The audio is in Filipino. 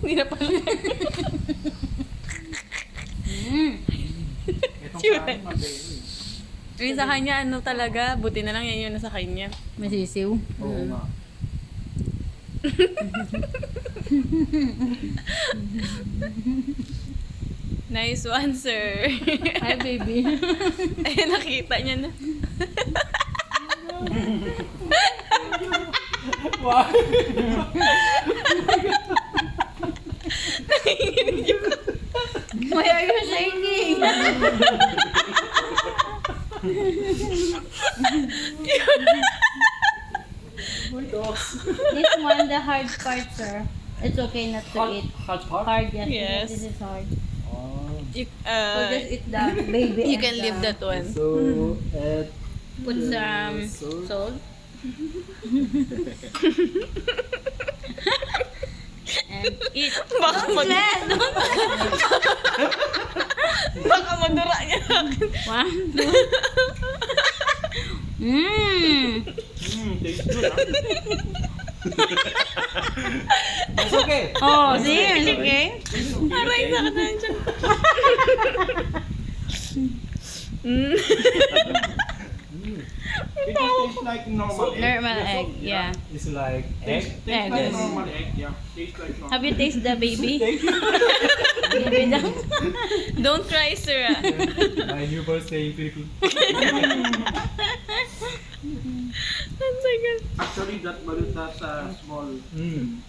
Hindi na pala. Itong Cute. kanin, mabili. Yung sa kanya, ano talaga, buti na lang yan yun sa kanya. Masisiw. Oo nga. Nice one, sir. Hi, baby. Ay, nakita niya na. Wow! Why are you shaking? My dogs. This one, the hard part, sir. It's okay not to eat. Hot pot? Hard, yes. Yes. This is hard. Oh. You, So just eat the baby. you and can leave the- that one. So, Put some Salt. salt. And eat. Baka baka madura niya. One, two. Mmm. Tastes good, huh? It's okay. Oh, see? It's okay? Aray, sakit na dyan. Mm. It tastes like normal egg. Normal egg, yeah. It's like egg. Tastes Egg. like normal egg, yeah. Tastes like normal. Have you tasted the baby? Thank you. Baby daw. Don't cry, sir. Ah. My new birthday in Philippines. Oh my God. Actually, that balut has a small Mm.